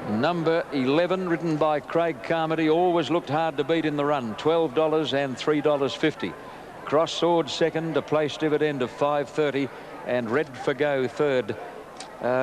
Number 11, ridden by Craig Carmody, always looked hard to beat in the run. $12 and $3.50. Cross Sword second, a place dividend of $5.30, and Red for Go third,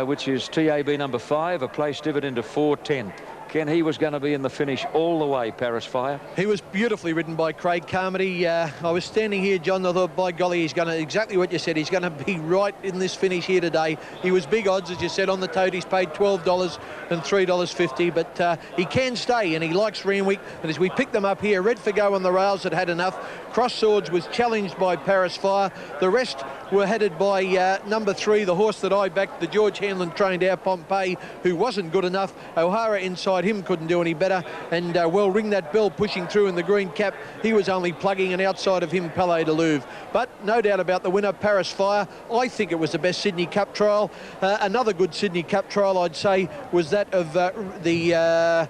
which is TAB number 5, a place dividend of $4.10. Ken, he was going to be in the finish all the way, Paris Fire. He was beautifully ridden by Craig Carmody. I was standing here, John, I thought, by golly, he's going to, exactly what you said, he's going to be right in this finish here today. He was big odds, as you said, on the tote. He's paid $12 and $3.50, but he can stay, and he likes Randwick. And as we pick them up here, Red for Go on the rails had enough. Cross Swords was challenged by Paris Fire. The rest were headed by number 3, the horse that I backed, the George Hanlon trained out Pompey, who wasn't good enough. O'Hara inside him couldn't do any better, and well, Ring That Bell pushing through in the green cap. He was only plugging, and outside of him, Palais de Louvre. But no doubt about the winner, Paris Fire. I think it was the best Sydney Cup trial. Another good Sydney Cup trial, I'd say, was that of Hear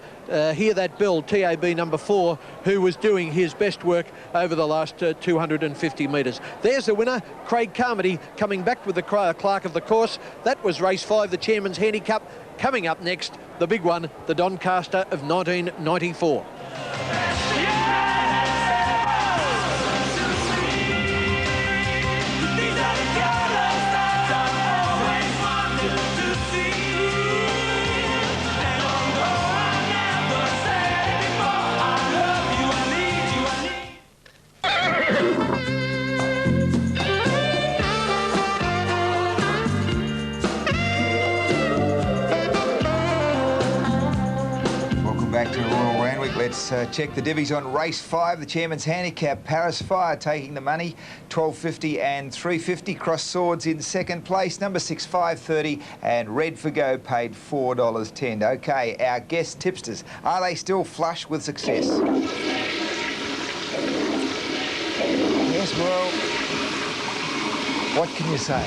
That Bell, TAB number 4, who was doing his best work over the last 250 metres. There's the winner, Craig Carmody, coming back with the clerk of the course. That was race 5, the Chairman's Handicap. Coming up next, the big one, the Doncaster of 1994. Back to Royal Randwick. Let's check the divvies on race 5, the Chairman's Handicap. Paris Fire taking the money, $12.50 and $3.50. Cross Swords in second place, number 6, $5.30, and Red for Go paid $4.10. Okay, our guest tipsters, are they still flush with success? Yes, well, what can you say?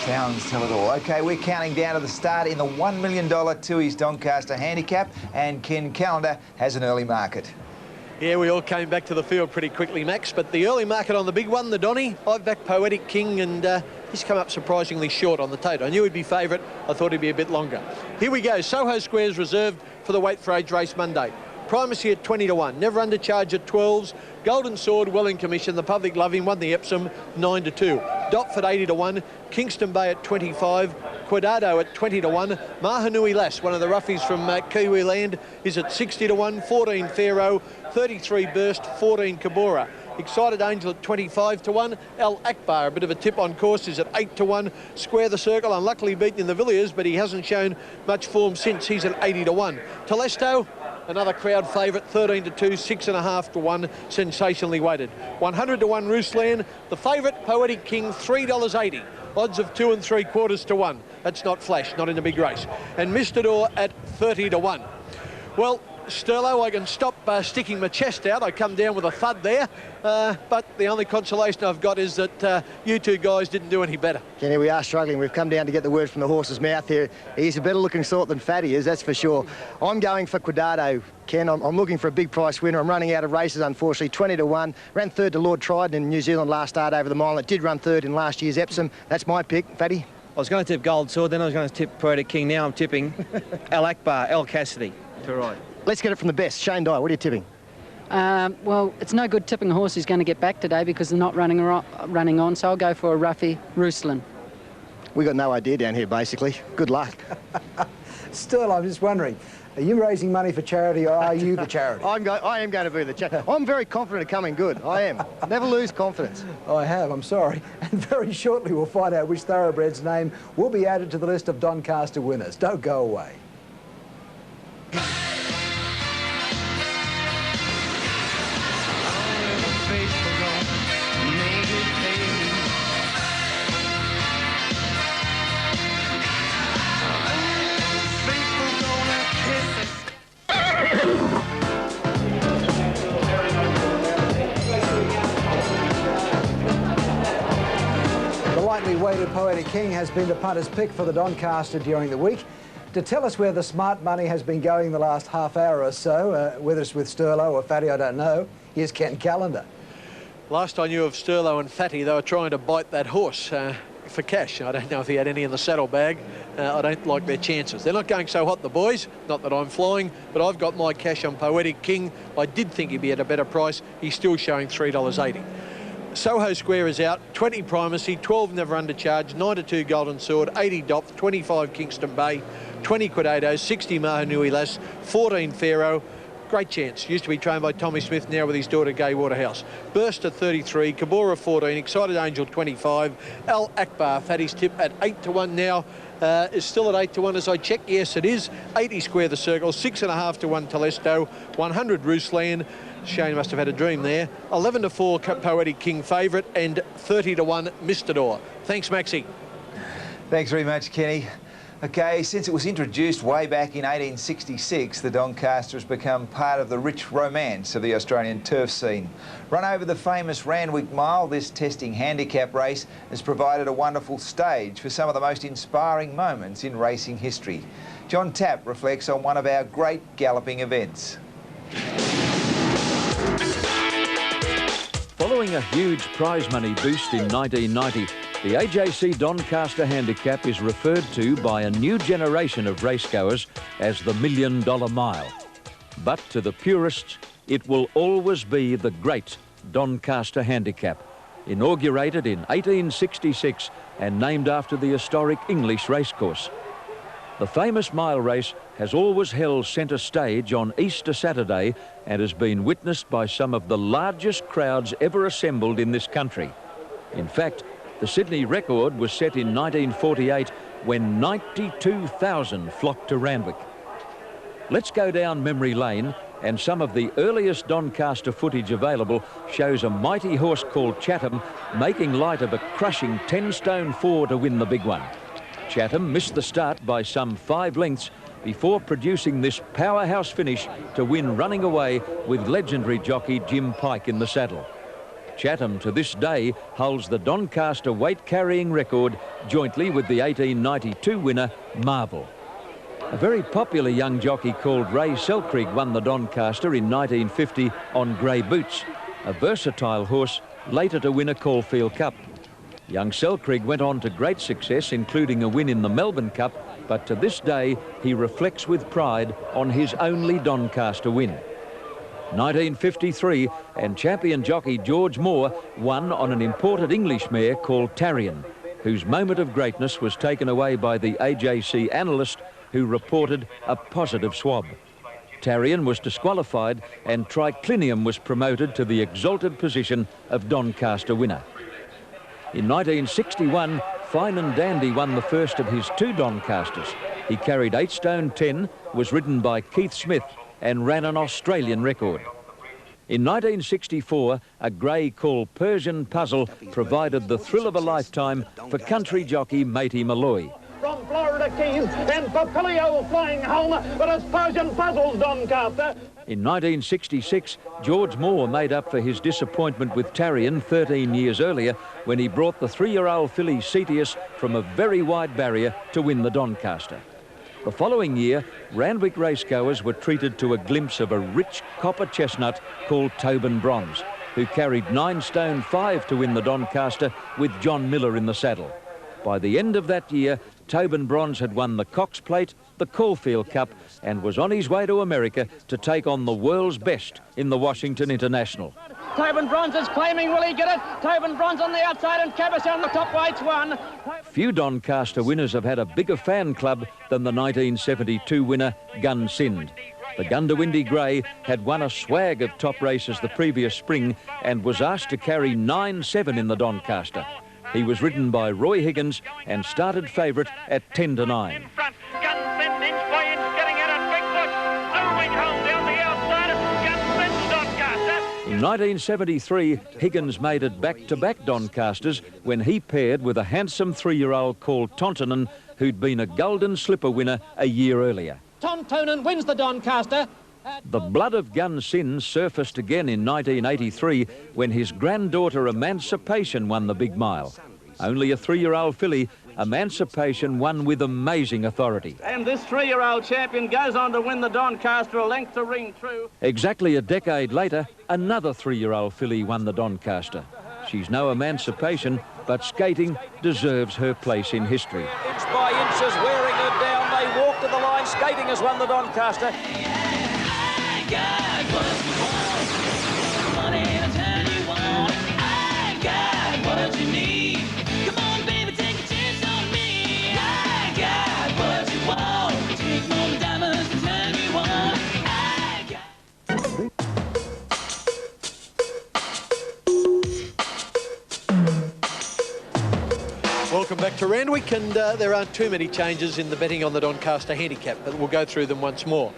Sounds tell it all. Okay, we're counting down to the start in the $1 million Tui's Doncaster Handicap, and Ken Callender has an early market. Yeah, we all came back to the field pretty quickly, Max, but the early market on the big one, the Donny, I've backed Poetic King, and he's come up surprisingly short on the tote. I knew he'd be favourite. I thought he'd be a bit longer. Here we go. Soho Square's reserved for the Weight for Age race Monday. Primacy at 20-1, Never Under Charge at 12s, Golden Sword well in commission, the public love him, won the Epsom 9-2. Dotford 80-1, Kingston Bay at 25, Quidado at 20-1, Mahanui Lass, one of the roughies from Kiwi Land, is at 60-1, 14 Pharaoh, 33 Burst, 14 Cabora. Excited Angel at 25-1, Al Akbar, a bit of a tip on course, is at 8-1. Square the Circle, unluckily beaten in the Villiers, but he hasn't shown much form since. He's at 80-1. Telesto, another crowd favourite, 13-2, 6.5-1, sensationally weighted. 100-1 Roostland, the favourite, Poetic King, $3.80. Odds of 2 3/4-1. That's not flash, not in a big race. And Mistador at 30-1. Well, Sterlo, I can stop sticking my chest out. I come down with a thud there, but the only consolation I've got is that you two guys didn't do any better. Kenny, we are struggling. We've come down to get the word from the horse's mouth here. He's a better looking sort than Fatty is, that's for sure. I'm going for Quidado, Ken. I'm looking for a big price winner. I'm running out of races, unfortunately. 20-1. Ran third to Lord Trident in New Zealand last start over the mile. It did run third in last year's Epsom. That's my pick. Fatty? I was going to tip Gold Sword, then I was going to tip Poetic King. Now I'm tipping Al Akbar, El Cassidy to ride. Let's get it from the best. Shane Dye, what are you tipping? Well, it's no good tipping a horse who's going to get back today because they're not running on, so I'll go for a roughie, Roostland. We got no idea down here, basically. Good luck. Still, I'm just wondering, are you raising money for charity or are you the charity? I am going to be the charity. I'm very confident of coming good. I am. Never lose confidence. I have, I'm sorry. And very shortly we'll find out which thoroughbred's name will be added to the list of Doncaster winners. Don't go away. Lightly weighted Poetic King has been the punter's pick for the Doncaster during the week. To tell us where the smart money has been going the last half hour or so, whether it's with Sterlo or Fatty, I don't know, here's Ken Callender. Last I knew of Sterlo and Fatty, they were trying to bite that horse. for cash. I don't know if he had any in the saddlebag. I don't like their chances. They're not going so hot, the boys. Not that I'm flying, but I've got my cash on Poetic King. I did think he'd be at a better price. He's still showing $3.80. Soho Square is out, 20 Primacy, 12 Never Undercharge, 92 Golden Sword, 80 Dopth, 25 Kingston Bay, 20 Quedados, 60 Mahanui Lass, 14 Pharaoh. Great chance. Used to be trained by Tommy Smith, now with his daughter Gay Waterhouse. Burst at 33, Cabora 14, Excited Angel 25, Al Akbar, Fatty's tip at 8-1 now. Is still at 8-1 as I check. Yes, it is. 80 Square the Circle, 6.5-1 Telesto, 100 Ruslan. Shane must have had a dream there. 11-4 Poetic King favourite and 30-1 Mistador. Thanks, Maxie. Thanks very much, Kenny. Okay, since it was introduced way back in 1866, the Doncaster has become part of the rich romance of the Australian turf scene. Run over the famous Randwick Mile, this testing handicap race has provided a wonderful stage for some of the most inspiring moments in racing history. John Tapp reflects on one of our great galloping events. Following a huge prize money boost in 1990, the AJC Doncaster Handicap is referred to by a new generation of racegoers as the $1 Million Mile. But to the purists, it will always be the great Doncaster Handicap, inaugurated in 1866 and named after the historic English racecourse. The famous mile race has always held centre stage on Easter Saturday and has been witnessed by some of the largest crowds ever assembled in this country. In fact, the Sydney record was set in 1948 when 92,000 flocked to Randwick. Let's go down memory lane, and some of the earliest Doncaster footage available shows a mighty horse called Chatham making light of a crushing 10 stone 4 to win the big one. Chatham missed the start by some 5 lengths before producing this powerhouse finish to win running away with legendary jockey Jim Pike in the saddle. Chatham to this day holds the Doncaster weight carrying record jointly with the 1892 winner Marvel. A very popular young jockey called Ray Selkrig won the Doncaster in 1950 on Grey Boots, a versatile horse later to win a Caulfield Cup. Young Selkrig went on to great success, including a win in the Melbourne Cup, but to this day he reflects with pride on his only Doncaster win. 1953, and champion jockey George Moore won on an imported English mare called Tarian, whose moment of greatness was taken away by the AJC analyst who reported a positive swab. Tarian was disqualified and Triclinium was promoted to the exalted position of Doncaster winner. In 1961, Fine and Dandy won the first of his 2 Doncasters. He carried 8 stone 10, was ridden by Keith Smith and ran an Australian record. In 1964, a grey called Persian Puzzle provided the thrill of a lifetime for country jockey Matey Malloy. From Florida Keys, and Papilio flying home, but it's Persian Puzzle's Doncaster. In 1966, George Moore made up for his disappointment with Tarian 13 years earlier when he brought the 3-year-old filly Cetius from a very wide barrier to win the Doncaster. The following year, Randwick racegoers were treated to a glimpse of a rich copper chestnut called Tobin Bronze, who carried 9 stone 5 to win the Doncaster with John Miller in the saddle. By the end of that year, Tobin Bronze had won the Cox Plate, the Caulfield Cup, and was on his way to America to take on the world's best in the Washington International. Tobin Bronze is claiming, will he get it? Tobin Bronze on the outside and Cabas on the top weights won. Few Doncaster winners have had a bigger fan club than the 1972 winner, Gun Sind. The Gundawindi Grey had won a swag of top races the previous spring and was asked to carry 9-7 in the Doncaster. He was ridden by Roy Higgins and started favourite at 10-9. In front, Gun Sind inch by inch getting out of big push. Owing home down the outside, Gun Sind Doncaster. In 1973, Higgins made it back-to-back Doncasters when he paired with a handsome 3-year-old called Tontonen, who'd been a Golden Slipper winner a year earlier. Tontonen wins the Doncaster. The blood of Gun Sind surfaced again in 1983 when his granddaughter Emancipation won the big mile. Only a 3-year-old filly, Emancipation won with amazing authority. And this 3-year-old champion goes on to win the Doncaster, a length to ring true. Exactly a decade later, another 3-year-old filly won the Doncaster. She's no Emancipation, but skating deserves her place in history. Inch by inches, wearing her down. They walk to the line. Skating has won the Doncaster. Welcome back to Randwick, and there aren't too many changes in the betting on the Doncaster handicap, but we'll go through them once more.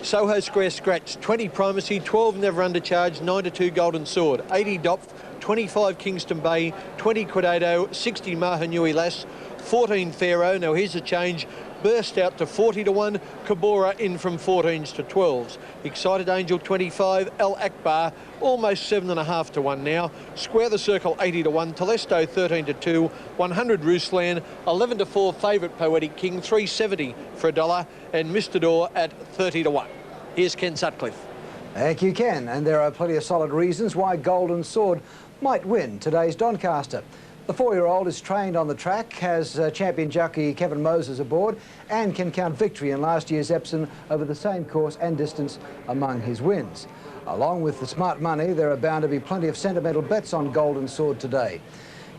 Soho Square Scratch, 20 Primacy, 12 Never Undercharged, 9-2 Golden Sword, 80 Dopf, 25 Kingston Bay, 20 Quidado, 60 Mahanui Lass, 14 Pharaoh. Now here's a change. Burst out to 40-1, Cabora in from 14s to 12s. Excited Angel 25, Al Akbar almost 7.5 to 1 now. Square the Circle 80-1, Telesto 13-2, 100 Ruslan, 11-4 favourite Poetic King, 370 for $1, and Mr. Door at 30-1. Here's Ken Sutcliffe. Thank you, Ken. And there are plenty of solid reasons why Golden Sword might win today's Doncaster. The 4-year-old is trained on the track, has champion jockey Kevin Moses aboard, and can count victory in last year's Epsom over the same course and distance among his wins. Along with the smart money, there are bound to be plenty of sentimental bets on Golden Sword today.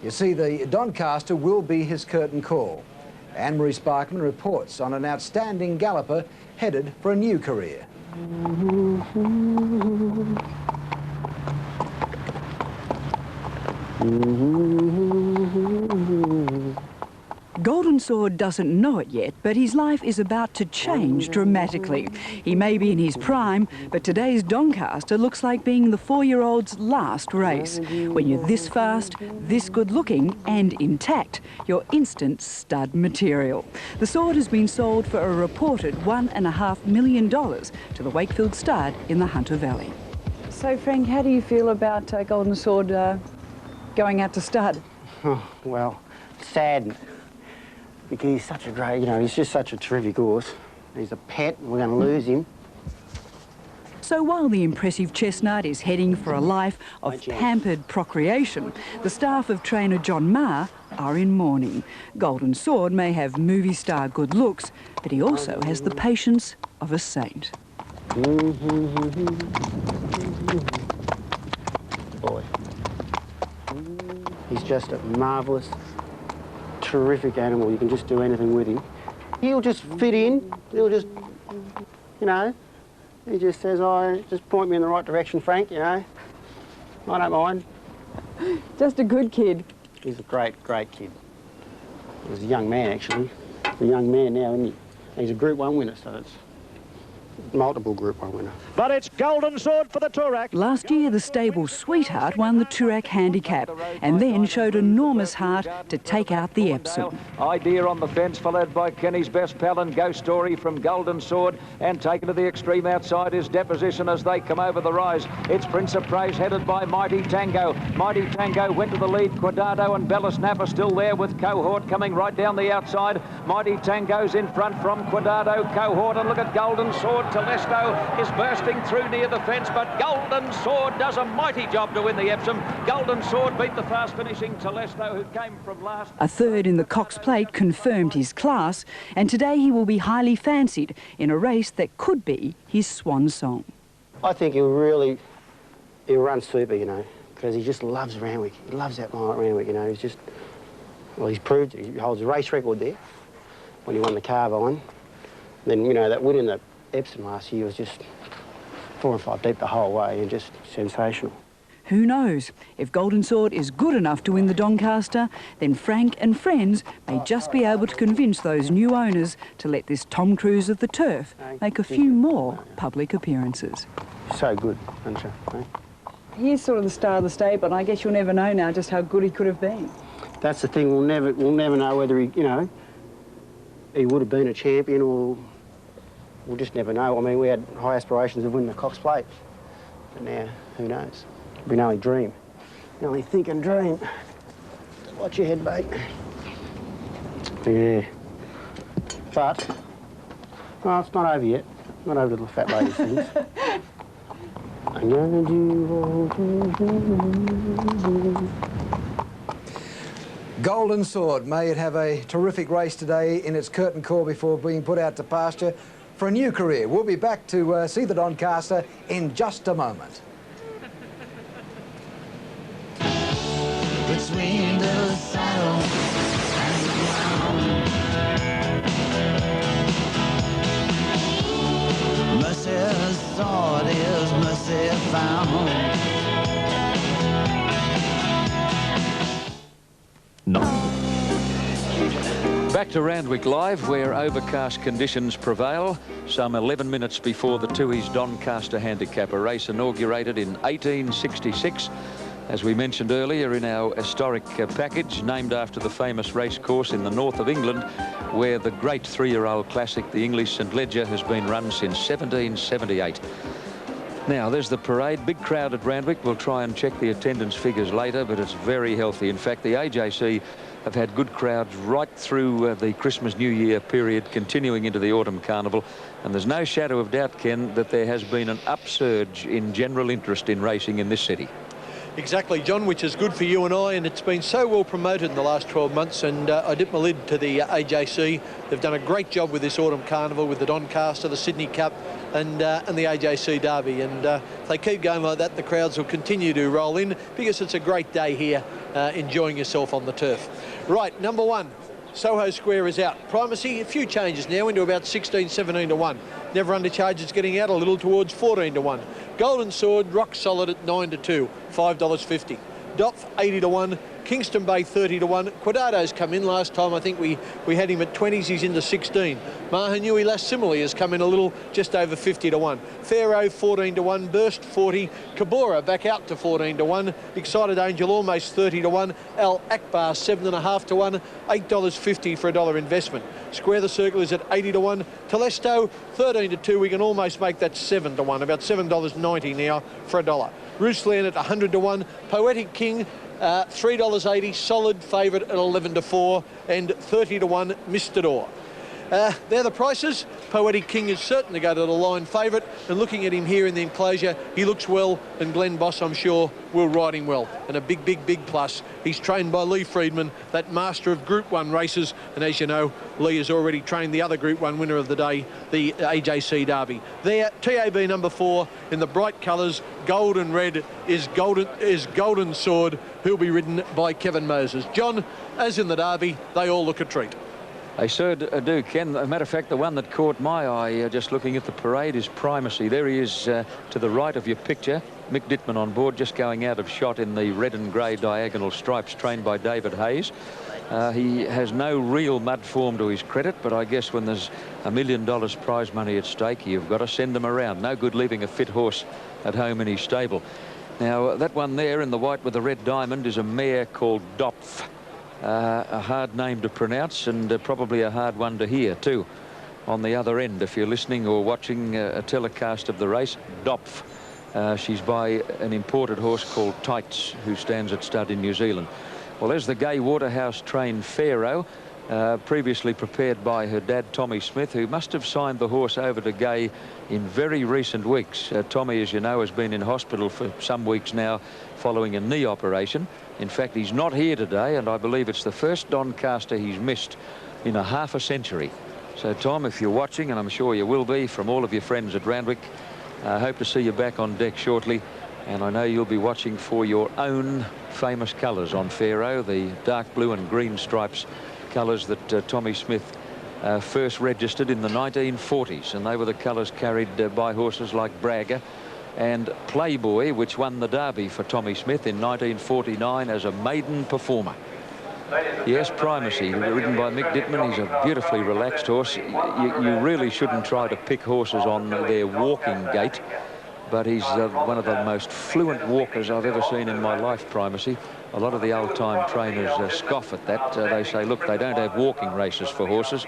You see, the Doncaster will be his curtain call. Anne-Marie Sparkman reports on an outstanding galloper headed for a new career. Golden Sword doesn't know it yet, but his life is about to change dramatically. He may be in his prime, but today's Doncaster looks like being the 4-year-old's last race. When you're this fast, this good-looking and intact, you're instant stud material. The Sword has been sold for a reported $1.5 million to the Wakefield stud in the Hunter Valley. So, Frank, how do you feel about Golden Sword going out to stud? Oh, well, sad. Because he's such a great, he's just such a terrific horse. He's a pet, and we're going to lose him. So while the impressive chestnut is heading for a life of pampered procreation, the staff of trainer John Maher are in mourning. Golden Sword may have movie star good looks, but he also has the patience of a saint. Boy. He's just a marvellous, terrific animal. You can just do anything with him. He'll just fit in. He'll just, he just says, oh, just point me in the right direction, Frank, I don't mind. Just a good kid. He's a great, great kid. He's a young man, actually. He's a young man now, isn't he? He's a Group 1 winner, so it's multiple Group 1 winner. But it's Golden Sword for the Toorak. Last year, the stable Sweetheart won the Toorak handicap and then showed enormous heart to take out the Epsom. Idea on the fence, followed by Kenny's Best Pal and Ghost Story from Golden Sword, and taken to the extreme outside is Deposition as they come over the rise. It's Prince of Praise headed by Mighty Tango. Mighty Tango went to the lead. Quidado and Bellis Napa still there with Cohort coming right down the outside. Mighty Tango's in front from Quidado, Cohort, and look at Golden Sword. Telesto is bursting through near the fence, but Golden Sword does a mighty job to win the Epsom. Golden Sword beat the fast-finishing Telesto, who came from last. A third in the Cox Plate confirmed his class, and today he will be highly fancied in a race that could be his swan song. I think he'll run super, because he just loves Randwick. He loves that mile at Randwick, he's just, well, he's proved it. He holds a race record there when he won the Carvine. Then, that win in the Epsom last year was just 4 and 5 deep the whole way and just sensational. Who knows? If Golden Sword is good enough to win the Doncaster, then Frank and friends may just be able to convince those new owners to let this Tom Cruise of the turf make a few more public appearances. So good, aren't you? He's sort of the star of the stable, and I guess you'll never know now just how good he could have been. That's the thing. We'll never know whether he, he would have been a champion or. We'll just never know. I mean, we had high aspirations of winning the Cox Plate. But now, who knows? We can only dream. We can only think and dream. Watch your head, mate. Yeah. But, well, it's not over yet. Not over to the fat lady things. I'm gonna do all Golden Sword, may it have a terrific race today in its curtain call before being put out to pasture for a new career. We'll be back to see the Doncaster in just a moment. Between the saddle and the ground, mercy's sword is mercy found. Back to Randwick Live, where overcast conditions prevail. Some 11 minutes before the Tooheys Doncaster Handicap, a race inaugurated in 1866. As we mentioned earlier in our historic package, named after the famous race course in the north of England, where the great three-year-old classic, the English St Leger, has been run since 1778. Now, there's the parade. Big crowd at Randwick. We'll try and check the attendance figures later, but it's very healthy. In fact, the AJC have had good crowds right through the Christmas New Year period, continuing into the autumn carnival. And there's no shadow of doubt, Ken, that there has been an upsurge in general interest in racing in this city. Exactly, John, which is good for you and I, and it's been so well promoted in the last 12 months, and I dip my lid to the AJC. They've done a great job with this autumn carnival, with the Doncaster, the Sydney Cup, and the AJC Derby, and if they keep going like that, the crowds will continue to roll in, because it's a great day here, enjoying yourself on the turf. Right, number one, Soho Square is out. Primacy, a few changes now into about 16, 17 to 1. Never Under Charge is getting out a little towards 14 to 1. Golden Sword, rock solid at 9 to 2, $5.50. Dopf, 80 to 1. Kingston Bay, 30 to 1. Quadrado's come in. Last time I think we had him at 20s. He's into 16. Mahanui Lass similarly has come in a little, just over 50 to 1. Pharaoh, 14 to 1. Burst, 40. Kabora back out to 14 to 1. Excited Angel almost 30 to 1. Al Akbar, 7.5 to 1. $8.50 for $1 investment. Square the Circle is at 80 to 1. Telesto, 13 to 2. We can almost make that 7 to 1. About $7.90 now for $1. Ruslan at 100 to 1. Poetic King, $3.80, solid favourite at 11 to 4, and 30 to 1, Mistador. They're the prices. Poetic King is certain to go to the line favourite, and looking at him here in the enclosure, he looks well, and Glenn Boss, I'm sure, will ride him well. And a big, big, big plus, he's trained by Lee Friedman, that master of Group 1 races, and as you know, Lee has already trained the other Group 1 winner of the day, the AJC Derby. There, TAB number 4 in the bright colours, gold and red, is Golden Sword, who'll be ridden by Kevin Moses. John, as in the Derby, they all look a treat. They sure do, Ken. As a matter of fact, the one that caught my eye just looking at the parade is Primacy. There he is to the right of your picture. Mick Dittman on board, just going out of shot in the red and grey diagonal stripes, trained by David Hayes. He has no real mud form to his credit, but I guess when there's $1 million prize money at stake, you've got to send him around. No good leaving a fit horse at home in his stable. Now, that one there in the white with the red diamond is a mare called Dopf. A hard name to pronounce, and probably a hard one to hear too on the other end if you're listening or watching a telecast of the race. Dopf. She's by an imported horse called Tights, who stands at stud in New Zealand. Well, there's the Gay Waterhouse trained Pharaoh, previously prepared by her dad Tommy Smith, who must have signed the horse over to Gay in very recent weeks. Tommy, as you know, has been in hospital for some weeks now following a knee operation. In fact, he's not here today, and I believe it's the first Doncaster he's missed in a half a century. So, Tom, if you're watching, and I'm sure you will be from all of your friends at Randwick, I hope to see you back on deck shortly. And I know you'll be watching for your own famous colours on Pharaoh, the dark blue and green stripes, colours that Tommy Smith first registered in the 1940s. And they were the colours carried by horses like Bragger and Playboy, which won the Derby for Tommy Smith in 1949 as a maiden performer. Yes, Primacy, ridden by Mick Dittman. He's a beautifully relaxed horse. You really shouldn't try to pick horses on their walking gait, but he's one of the most fluent walkers I've ever seen in my life, Primacy. A lot of the old-time trainers scoff at that. They say, look, they don't have walking races for horses.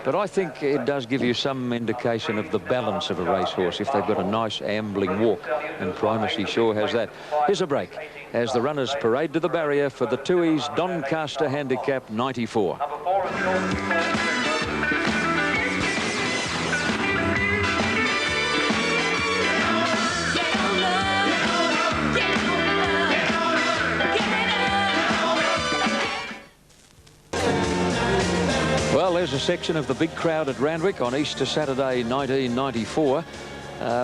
But I think it does give you some indication of the balance of a racehorse if they've got a nice ambling walk, and Primacy sure has that. Here's a break as the runners parade to the barrier for the Tooheys Doncaster Handicap 94. there's a section of the big crowd at Randwick on Easter Saturday 1994.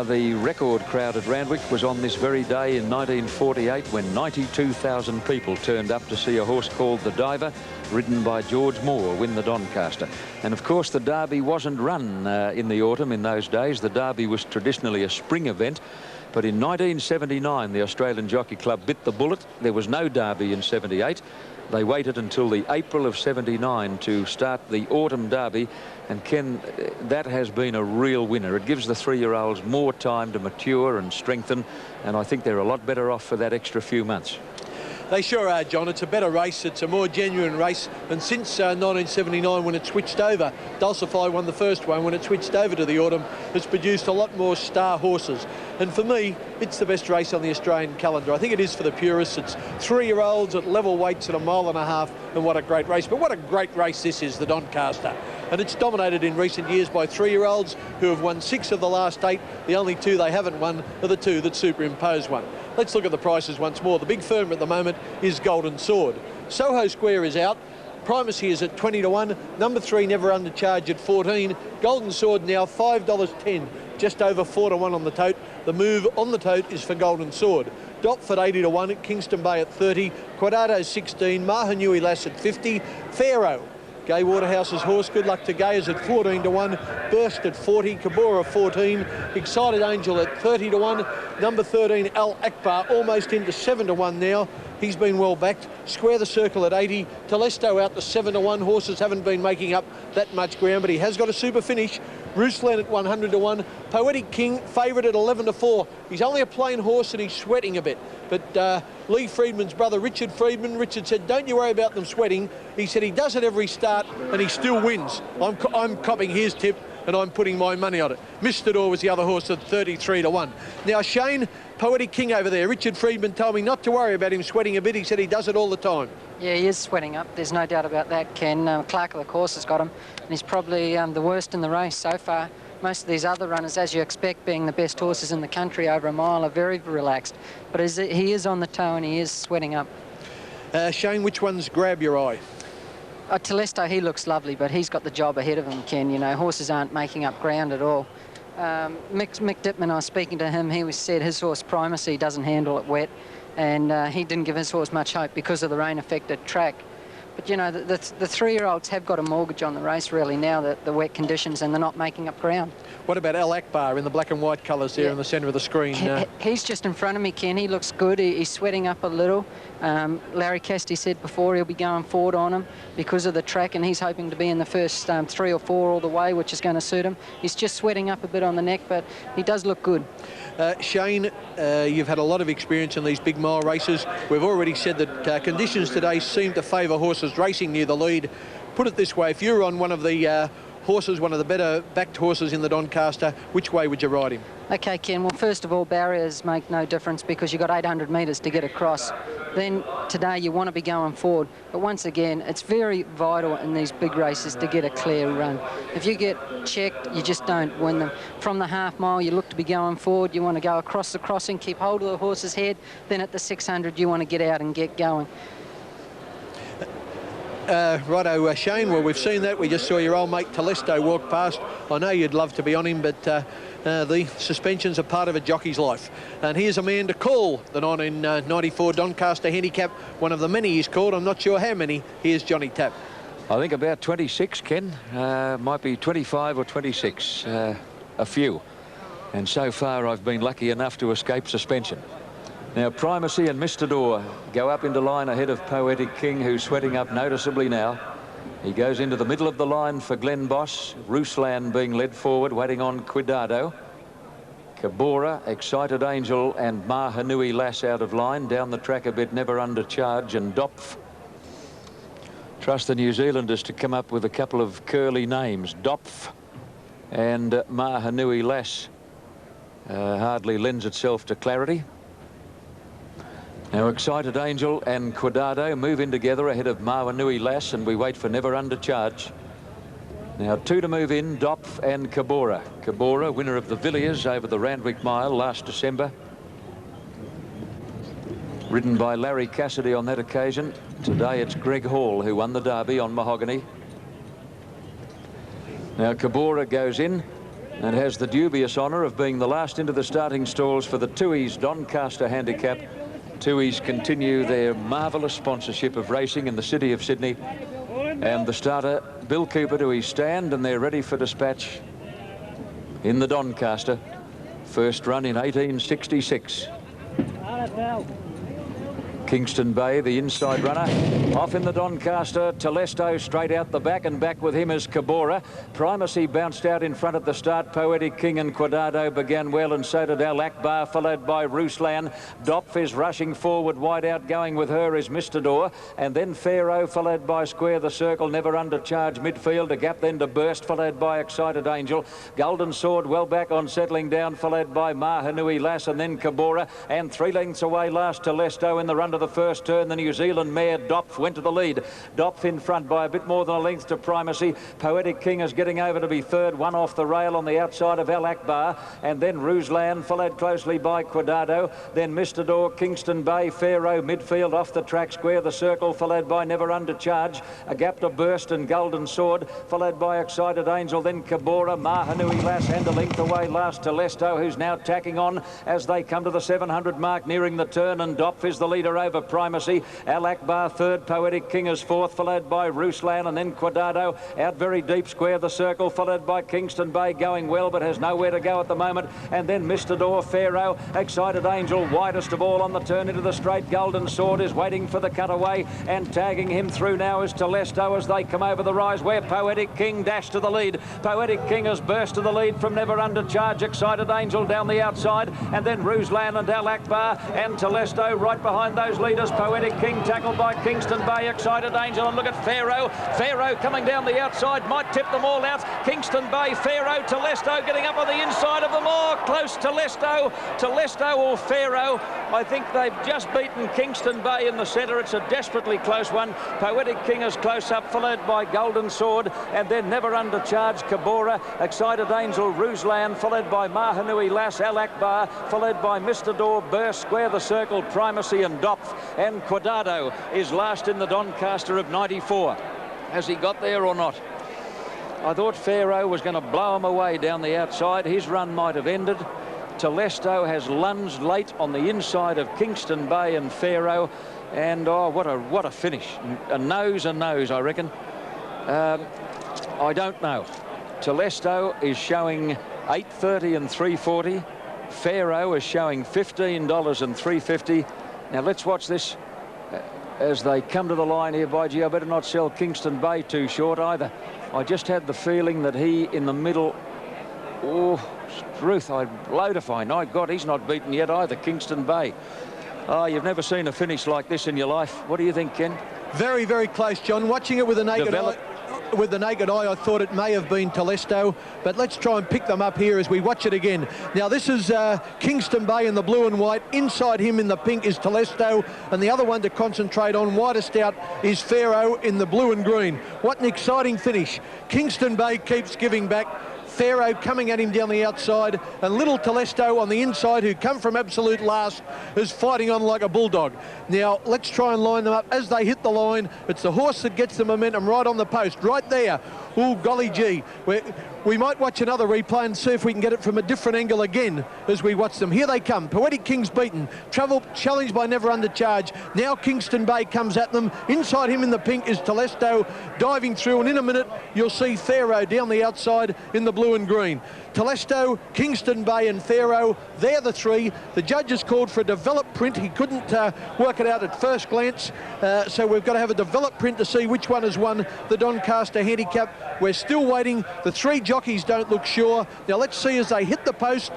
The record crowd at Randwick was on this very day in 1948 when 92,000 people turned up to see a horse called the Diver, ridden by George Moore, win the Doncaster. And of course the Derby wasn't run in the autumn in those days. The Derby was traditionally a spring event. But in 1979, the Australian Jockey Club bit the bullet. There was no Derby in 78. They waited until the April of 79 to start the Autumn Derby. And Ken, that has been a real winner. It gives the 3-year-olds more time to mature and strengthen. And I think they're a lot better off for that extra few months. They sure are, John. It's a better race. It's a more genuine race. And since 1979, when it switched over, Dulcify won the first one. When it switched over to the autumn, it's produced a lot more star horses. And for me, it's the best race on the Australian calendar. I think it is for the purists. It's 3-year-olds at level weights at 1.5 miles. And what a great race. But what a great race this is, the Doncaster. And it's dominated in recent years by 3-year-olds who have won 6 of the last 8. The only 2 they haven't won are the 2 that Superimpose won. Let's look at the prices once more. The big firm at the moment is Golden Sword. Soho Square is out. Primacy is at 20 to 1. Number 3 Never Undercharge at 14. Golden Sword now $5.10. Just over 4 to 1 on the tote. The move on the tote is for Golden Sword. Dopford 80 to 1. Kingston Bay at 30. Quadrado 16. Mahanui Lass at 50. Pharaoh, Gay Waterhouse's horse, Good Luck to Gay, is at 14 to 1. Burst at 40. Kabora 14. Excited Angel at 30 to 1. Number 13 Al Akbar almost into 7 to 1 now. He's been well backed. Square the Circle at 80. Telesto out to 7 to 1. Horses haven't been making up that much ground, but he has got a super finish. Ruslan at 100 to 1. Poetic King favourite at 11 to 4. He's only a plain horse and he's sweating a bit. But Lee Freedman's brother, Richard Freedman, Richard said, don't you worry about them sweating. He said he does it every start and he still wins. I'm copying his tip and I'm putting my money on it. Mistador was the other horse at 33 to 1. Now, Shane, Poetic King over there, Richard Freedman told me not to worry about him sweating a bit. He said he does it all the time. Yeah, he is sweating up. There's no doubt about that, Ken. Clark of the Course has got him, and he's probably the worst in the race so far. Most of these other runners, as you expect, being the best horses in the country over a mile, are very relaxed. But he is on the toe and he is sweating up. Shane, which ones grab your eye? Telesto, he looks lovely, but he's got the job ahead of him, Ken. You know, horses aren't making up ground at all. Mick Dittman, I was speaking to him, he said his horse Primacy doesn't handle it wet, and he didn't give his horse much hope because of the rain-affected track. But, you know, the 3-year-olds have got a mortgage on the race, really, now, the wet conditions, and they're not making up ground. What about Al Akbar in the black and white colours there in the centre of the screen? He's just in front of me, Ken. He looks good. He's sweating up a little. Larry Cassidy said before he'll be going forward on him because of the track, and he's hoping to be in the first 3 or 4 all the way, which is going to suit him. He's just sweating up a bit on the neck, but he does look good. Shane, you've had a lot of experience in these big mile races. We've already said that conditions today seem to favour horses racing near the lead. Put it this way, if you're on one of the horses, one of the better backed horses in the Doncaster, which way would you ride him? Okay, Ken, well, first of all, barriers make no difference because you've got 800 metres to get across. Then today you want to be going forward. But once again, it's very vital in these big races to get a clear run. If you get checked, you just don't win them. From the half mile, you look to be going forward. You want to go across the crossing, keep hold of the horse's head. Then at the 600, you want to get out and get going. Righto, Shane, well, we've seen that. We just saw your old mate Telesto walk past. I know you'd love to be on him, but the suspensions are part of a jockey's life. And here's a man to call the 1994 Doncaster Handicap, one of the many he's called. I'm not sure how many. Here's Johnny Tapp. I think about 26, Ken. Might be 25 or 26, a few. And so far I've been lucky enough to escape suspension. Now, Primacy and Mistador go up into line ahead of Poetic King, who's sweating up noticeably now. He goes into the middle of the line for Glen Boss. Ruslan being led forward, waiting on Quidado. Kabora, Excited Angel, and Mahanui Lass out of line. Down the track a bit, Never Undercharge, and Dopf. Trust the New Zealanders to come up with a couple of curly names. Dopf and Mahanui Lass hardly lends itself to clarity. Now, Excited Angel and Quidado move in together ahead of Mahanui Lass, and we wait for Never Undercharge. Now, 2 to move in, Dopf and Kabora. Kabora, winner of the Villiers over the Randwick Mile last December. Ridden by Larry Cassidy on that occasion. Today it's Greg Hall who won the Derby on Mahogany. Now Cabora goes in and has the dubious honour of being the last into the starting stalls for the Tui's Doncaster Handicap. Tui's continue their marvellous sponsorship of racing in the city of Sydney. And the starter, Bill Cooper, to his stand, and they're ready for dispatch in the Doncaster. First run in 1866. Kingston Bay, the inside runner. Off in the Doncaster, Telesto straight out the back, and back with him is Cabora. Primacy bounced out in front at the start. Poetic King and Quadrado began well, and so did Al Akbar, followed by Ruslan. Dopf is rushing forward, wide out. Going with her is Mistador, and then Pharaoh, followed by Square the Circle, never under charge midfield. A gap then to Burst, followed by Excited Angel. Golden Sword well back on settling down, followed by Mahanui Lass, and then Cabora, and 3 lengths away last Telesto in the run to the first turn. The New Zealand mare Dopf went to the lead. Dopf in front by a bit more than a length to Primacy. Poetic King is getting over to be third, one off the rail on the outside of Al Akbar, and then Ruslan, followed closely by Quadrado, then Mistador, Kingston Bay, Pharaoh midfield off the track. Square the Circle, followed by Never Under Charge. A gap to Burst and Golden Sword, followed by Excited Angel, then Cabora, Mahanui Lass, and a length away last Telesto, who's now tacking on as they come to the 700 mark, nearing the turn, and Dopf is the leader over Primacy. Al Akbar third, Poetic King is fourth, followed by Ruslan, and then Quadrado out very deep. Square the Circle, followed by Kingston Bay, going well but has nowhere to go at the moment, and then Mistador, Pharaoh, Excited Angel widest of all on the turn into the straight. Golden Sword is waiting for the cutaway, and tagging him through now is Telesto as they come over the rise, where Poetic King dashed to the lead. Poetic King has burst to the lead from Never Under Charge. Excited Angel down the outside, and then Ruslan and Al Akbar and Telesto right behind those leaders. Poetic King tackled by Kingston Bay, Excited Angel, and look at Pharaoh. Pharaoh coming down the outside, might tip them all out. Kingston Bay, Pharaoh, Telesto getting up on the inside of them all. Close Telesto or Pharaoh. I think they've just beaten Kingston Bay in the centre. It's a desperately close one. Poetic King is close up, followed by Golden Sword, and then Never Under Charge, Cabora, Excited Angel, Ruslan, followed by Mahanui Lass, Al Akbar, followed by Mistador, Burst, Square the Circle, Primacy and Dopf, and Quadrado is last in the Doncaster of 94. Has he got there or not? I thought Pharaoh was going to blow him away down the outside. His run might have ended. Telesto has lunged late on the inside of Kingston Bay and Pharaoh, and oh, what a finish. A nose, I reckon. I don't know. Telesto is showing $8.30 and $3.40. Pharaoh is showing $15 and $3.50. Now let's watch this as they come to the line here. By gee, I better not sell Kingston Bay too short either. I just had the feeling that he in the middle. Oh, Ruth, I'd blow to find. My God, he's not beaten yet either, Kingston Bay. Oh, you've never seen a finish like this in your life. What do you think, Ken? Very, very close, John. Watching it with the naked eye. With the naked eye, I thought it may have been Telesto, but let's try and pick them up here as we watch it again. Now, this is Kingston Bay in the blue and white. Inside him in the pink is Telesto, and the other one to concentrate on, widest out, is Pharaoh in the blue and green. What an exciting finish. Kingston Bay keeps giving back. Pharaoh coming at him down the outside, and little Telesto on the inside, who come from absolute last, is fighting on like a bulldog. Now, let's try and line them up. As they hit the line, it's the horse that gets the momentum right on the post, right there. Oh, golly gee. We might watch another replay and see if we can get it from a different angle again as we watch them. Here they come. Poetic King's beaten. Travel challenged by Never Under Charge. Now Kingston Bay comes at them. Inside him in the pink is Telesto diving through, and in a minute you'll see Pharaoh down the outside in the blue and green. Telesto, Kingston Bay and Pharaoh, they're the three. The judges called for a developed print. He couldn't work it out at first glance, so we've got to have a developed print to see which one has won the Doncaster Handicap. We're still waiting. The three jockeys don't look sure. Now let's see as they hit the post.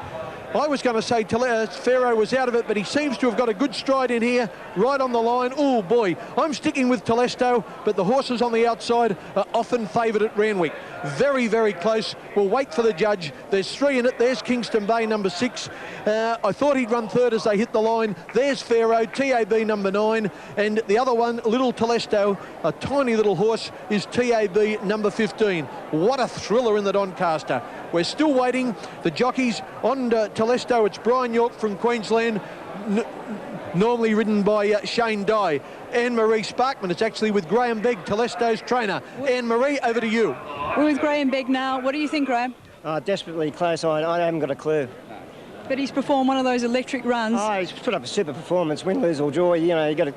I was going to say Pharaoh was out of it, but he seems to have got a good stride in here, right on the line. Oh boy, I'm sticking with Telesto, but the horses on the outside are often favoured at Randwick. Very, very close. We'll wait for the judge. There's three in it. There's Kingston Bay, number 6. I thought he'd run third as they hit the line. There's Pharaoh, TAB number 9, and the other one, little Telesto, a tiny little horse, is TAB number 15. What a thriller in the Doncaster. We're still waiting. The jockeys on Telesto, it's Brian York from Queensland. normally ridden by Shane Dye. Anne-Marie Sparkman, it's actually with Graham Begg, Telesto's trainer. Anne-Marie, over to you. We're with Graham Begg now. What do you think, Graham? Desperately close. I haven't got a clue. But he's performed one of those electric runs. He's put up a super performance, win, lose or draw. You know, you got to